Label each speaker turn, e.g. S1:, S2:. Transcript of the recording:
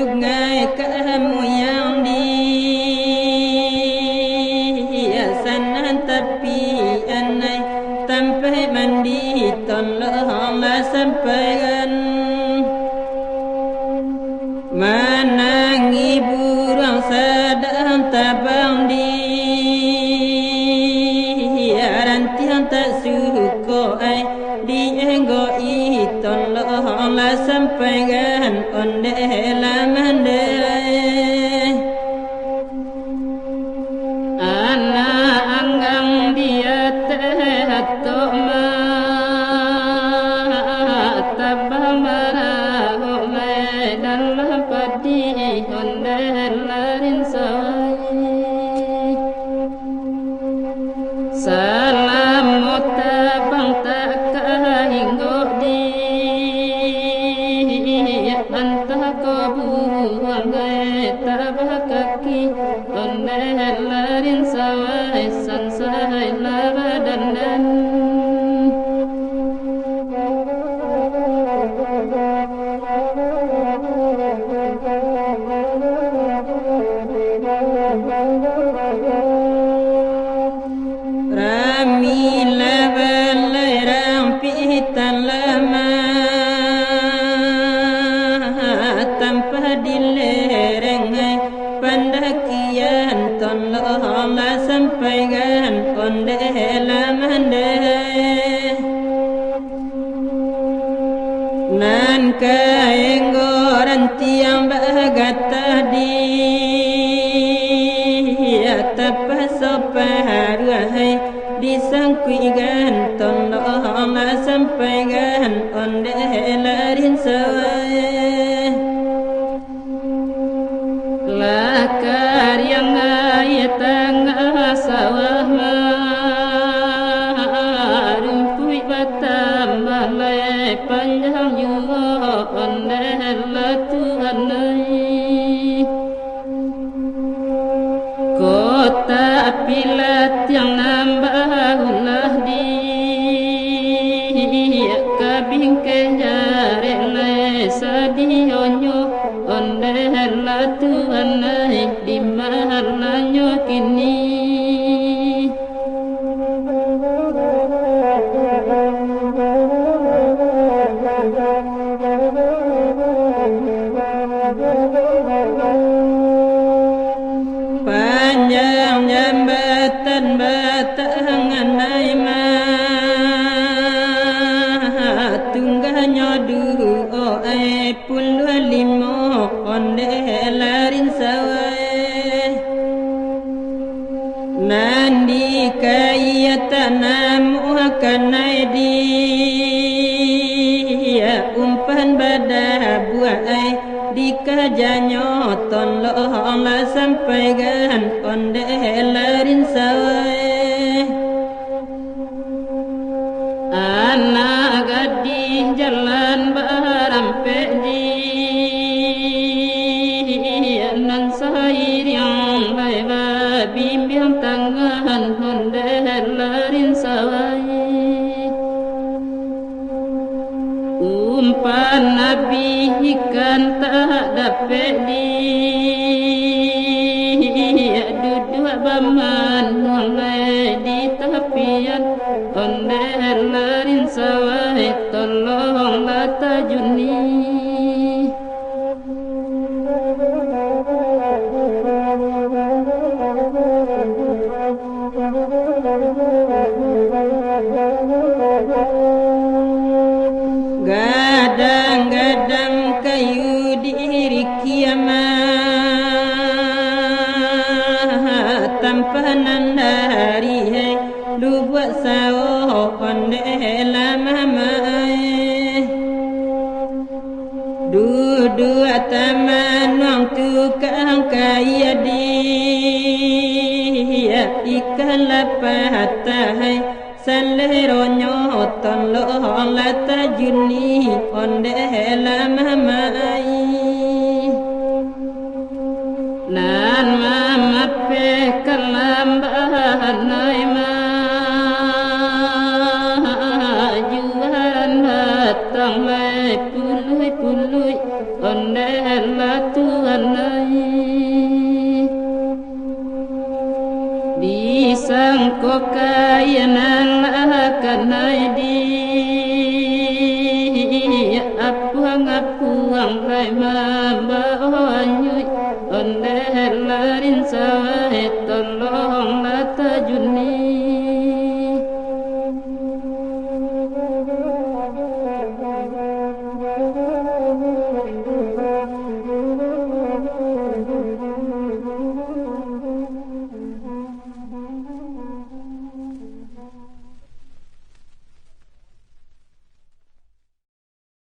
S1: sungai kamu yang di sana tapi anai sampai mandi tolonglah sampaikan menangi burung sedang tabang di rantian tak suka dienggoi tolonglah sampaikan ondela mandai anak anggang dia tehatok tabang marahu dalam padi ondela rinsawai salam mutabang tak kahinggo di antah kobuang tabah kaki ondela rinsawai sansai lava dandan Rami labalai rampitan lama tanpa dilerengai pendakian tolonglah sampaikan ondela mandai nan kaenggoran tiang bagata di tapasoparuahai disangkuigan tolonglah sampaikan ondela rinsawai lakar yang ayatang sawah rumpui batam balai panjang juga ondela Tuhanai kota pilat yang nambah ulah di kabingke jarene sadionyo ondela Tuhanai di mahalanya kini panjang jambatan batangan naima tungganya duo puluh lima ondela rinsawai nandi kaya tanamu kanai dia umpan badah buai dikajanyo tolonglah sampaikan ondela rinsawai anak gading jalan barampe di nan sair yang laiba bimbing tangan ondela rinsawai umpan nabi ikan tak dapat di duduk baman mulai di tepian ondela rinsawai tolonglah tajuni gadang-gadang kayu diri kiamat tanpa nandari lu buat sao ondela mamai duduk taman wang tukang kaya dia ikan lapatahai saleronyo tolonglah tajuni ondela mamai nan mama pe kalambahan naima jualan hatang lai pului ondela tu nay đi sang có cái nan la kanai đi ap huang lai ma ba oi on de la rin sa